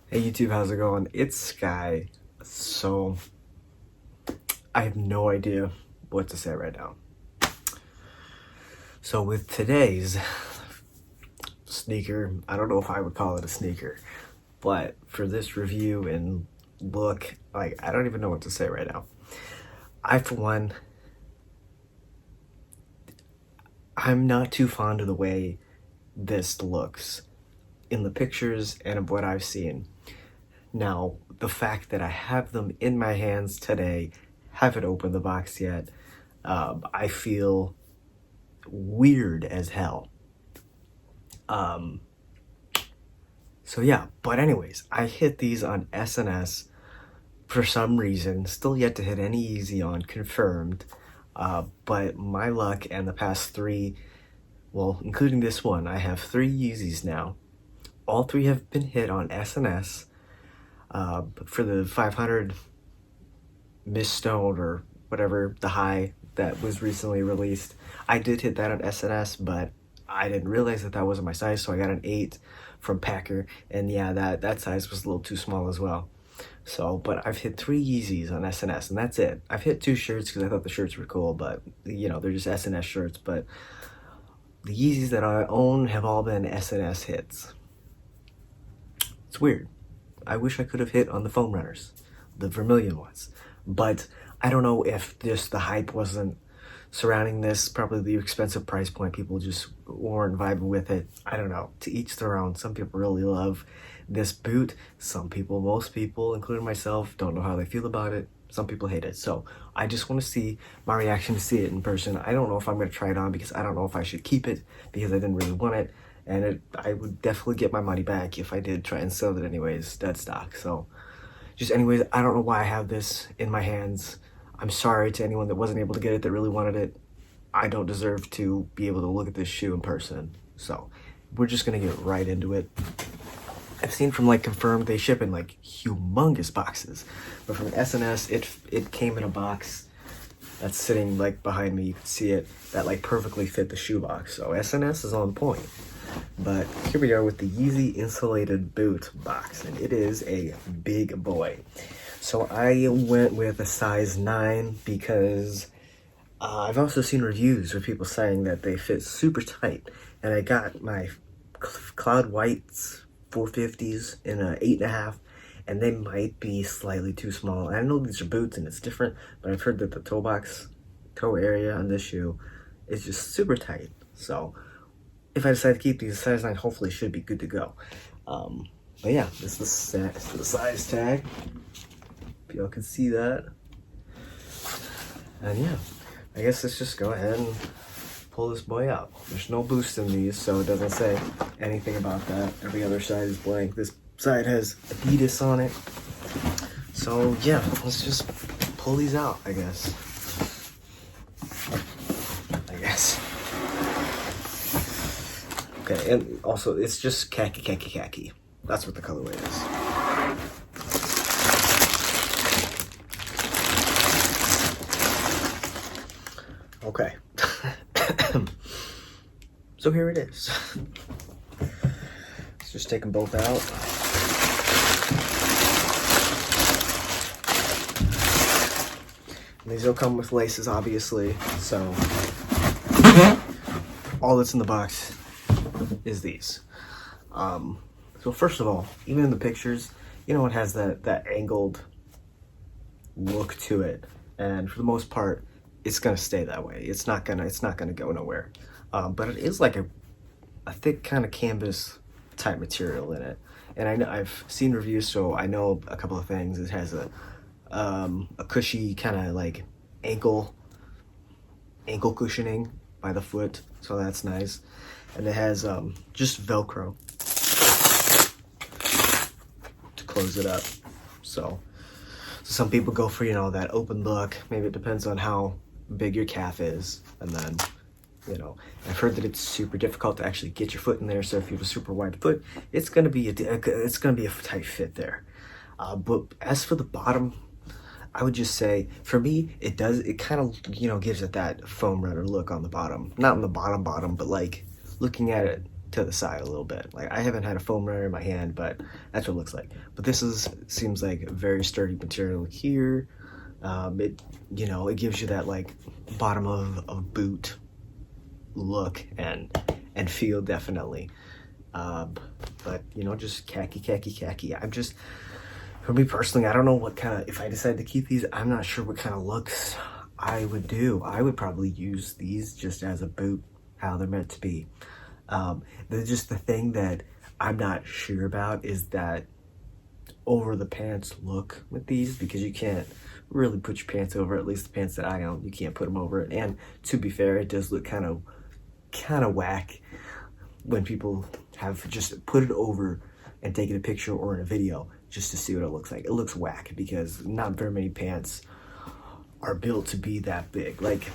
Hey YouTube, how's it going? It's Sky. So, I have no idea what to say right now. So with today's sneaker, I don't know if I would call it a sneaker, but for this review and look, I don't even know what to say right now. For one, I'm not too fond of the way this looks in the pictures and of what I've seen. Now, the fact that I have them in my hands today, haven't opened the box yet, I feel weird as hell. So yeah, but anyways, I hit these on SNS for some reason, still yet to hit any Yeezy on confirmed, but my luck and the past three, well, including this one, I have 3 Yeezys now. All 3 have been hit on SNS. For the 500 Miss Stone or whatever the high that was recently released, I did hit that on SNS, but I didn't realize that wasn't my size, so I got an 8 from Packer, and yeah, that size was a little too small as well. So, but I've hit 3 Yeezys on SNS, and that's it. I've hit 2 shirts because I thought the shirts were cool, but they're just SNS shirts. But the Yeezys that I own have all been SNS hits. It's weird. I wish I could have hit on the foam runners, the Vermilion ones. But I don't know if just the hype wasn't surrounding this, probably the expensive price point, people just weren't vibing with it. I don't know. To each their own. Some people really love this boot. Some people, most people, including myself, don't know how they feel about it. Some people hate it. So I just want to see my reaction to see it in person. I don't know if I'm going to try it on because I don't know if I should keep it because I didn't really want it. And I would definitely get my money back if I did try and sell it anyways, dead stock. So just anyways, I don't know why I have this in my hands. I'm sorry to anyone that wasn't able to get it that really wanted it. I don't deserve to be able to look at this shoe in person. So we're just gonna get right into it. I've seen from confirmed they ship in humongous boxes, but from SNS it came in a box that's sitting behind me. You can see it, that perfectly fit the shoebox. So SNS is on point. But here we are with the Yeezy insulated boot box, and it is a big boy. So I went with a size 9 because I've also seen reviews of people saying that they fit super tight, and I got my Cloud Whites 450s in a 8.5, and they might be slightly too small. I know these are boots and it's different, but I've heard that the toe area on this shoe is just super tight. So if I decide to keep these, size 9 hopefully should be good to go. But yeah, this is the size tag. If y'all can see that. And yeah, I guess let's just go ahead and pull this boy out. There's no boost in these, so it doesn't say anything about that. Every other side is blank. This side has Adidas on it. So yeah, let's just pull these out, I guess. Okay, and also it's just khaki. That's what the colorway is. Okay. So here it is. Let's just take them both out. And these will come with laces, obviously, so all that's in the box is these. So first of all, even in the pictures, it has that angled look to it, and for the most part, it's gonna stay that way. It's not gonna go nowhere. But it is a thick kind of canvas type material in it, and I know I've seen reviews, so I know a couple of things. It has a cushy kind of ankle cushioning by the foot, so that's nice. And it has just Velcro to close it up. So some people go for that open look. Maybe it depends on how big your calf is, and then I've heard that it's super difficult to actually get your foot in there. So if you have a super wide foot, it's gonna be a tight fit there. But as for the bottom, I would just say, for me, it kind of gives it that foam runner look on the bottom. Not on the bottom, but looking at it to the side a little bit. Like, I haven't had a foam runner in my hand, but that's what it looks like. But this seems like a very sturdy material here. It, it gives you that like bottom of boot look and feel, definitely. But just khaki. For me personally, I don't know what kind of, if I decide to keep these, I'm not sure what kind of looks I would do. I would probably use these just as a boot, how they're meant to be. Just the thing that I'm not sure about is that over the pants look with these, because you can't really put your pants over, at least the pants that I own, you can't put them over it. And to be fair, it does look kind of whack when people have just put it over and taken a picture or in a video just to see what it looks like. It looks whack because not very many pants are built to be that big. Like,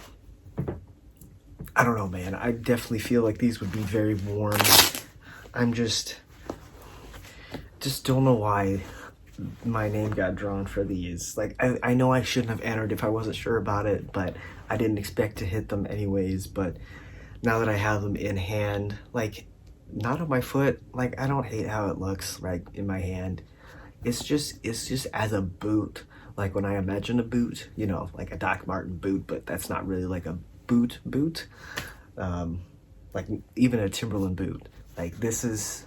I don't know, man. I definitely feel like these would be very warm. I'm just don't know why my name got drawn for these. Like, I know I shouldn't have entered if I wasn't sure about it, but I didn't expect to hit them anyways. But now that I have them in hand, like, not on my foot, like, I don't hate how it looks, like, in my hand. It's just as a boot, like when I imagine a boot, like a Doc Marten boot, but that's not really like a boot. Like even a Timberland boot. Like, this is,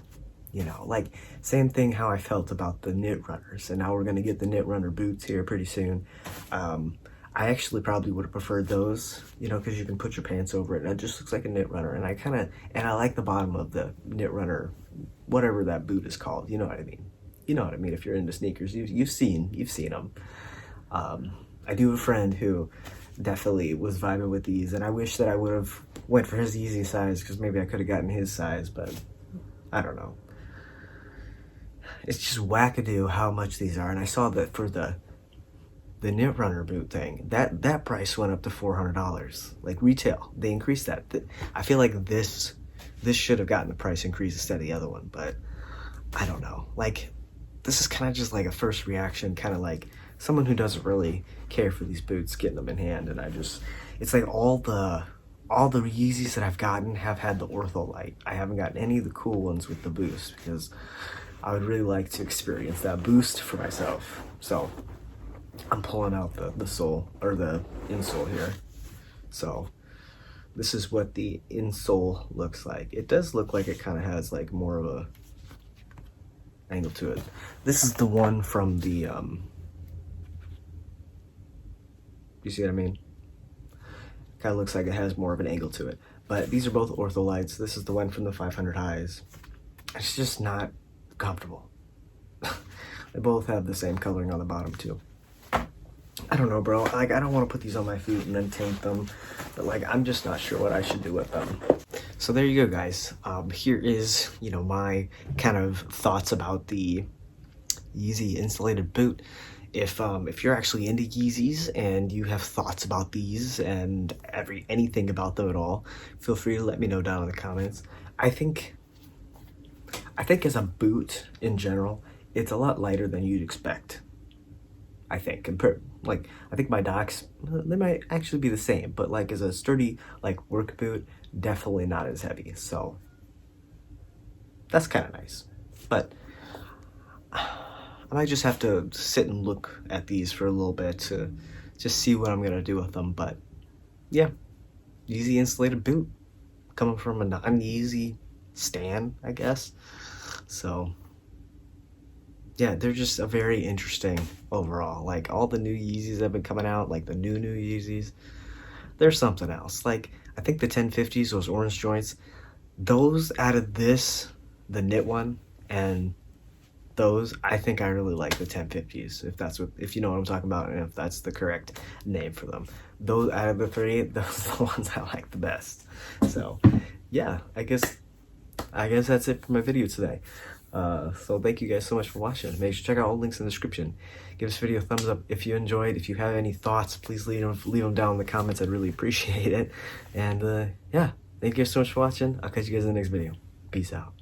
like, same thing how I felt about the knit runners, and now we're gonna get the knit runner boots here pretty soon. I actually probably would have preferred those, because you can put your pants over it and it just looks like a knit runner. And I like the bottom of the knit runner, whatever that boot is called. You know what I mean? You know what I mean if you're into sneakers. You've seen them. I do have a friend who definitely was vibing with these, and I wish that I would have went for his Yeezy size, because maybe I could have gotten his size, but I don't know. It's just wackadoo how much these are. And I saw that for the knit runner boot thing, that price went up to $400, like retail. They increased that. I feel like this should have gotten the price increase instead of the other one, but I don't know. Like, this is kind of just like a first reaction, kind of like someone who doesn't really care for these boots getting them in hand. And it's like all the Yeezys that I've gotten have had the Ortholite. I haven't gotten any of the cool ones with the boost, because I would really like to experience that boost for myself. So I'm pulling out the sole, or the insole here. So this is what the insole looks like. It does look like it kind of has like more of a angle to it. This is the one from the you see what I mean? Kind of looks like it has more of an angle to it. But these are both Ortholites. This is the one from the 500 highs. It's just not comfortable. They both have the same coloring on the bottom too. I don't know, bro. Like, I don't want to put these on my feet and then taint them, but like, I'm just not sure what I should do with them. So there you go, guys. Here is, my kind of thoughts about the Yeezy insulated boot. If you're actually into Yeezys and you have thoughts about these and anything about them at all, feel free to let me know down in the comments. I think as a boot in general, it's a lot lighter than you'd expect. I think I think my Docs, they might actually be the same, but like as a sturdy like work boot, definitely not as heavy. So that's kind of nice. But I might just have to sit and look at these for a little bit to just see what I'm gonna do with them. But yeah, Yeezy insulated boot coming from a non-Yeezy stan, I guess. So yeah, they're just a very interesting overall. Like, all the new Yeezys that have been coming out, like the new Yeezys, they're something else. Like, I think the 1050s, those orange joints, those out of this, the knit one, and those, I think I really like the 1050s, if you know what I'm talking about, and if that's the correct name for them. Those out of the three, those are the ones I like the best. So yeah, I guess that's it for my video today. So thank you guys so much for watching. Make sure to check out all the links in the description. Give this video a thumbs up if you enjoyed. If you have any thoughts, please leave them down in the comments. I'd really appreciate it. And yeah, thank you guys so much for watching. I'll catch you guys in the next video. Peace out.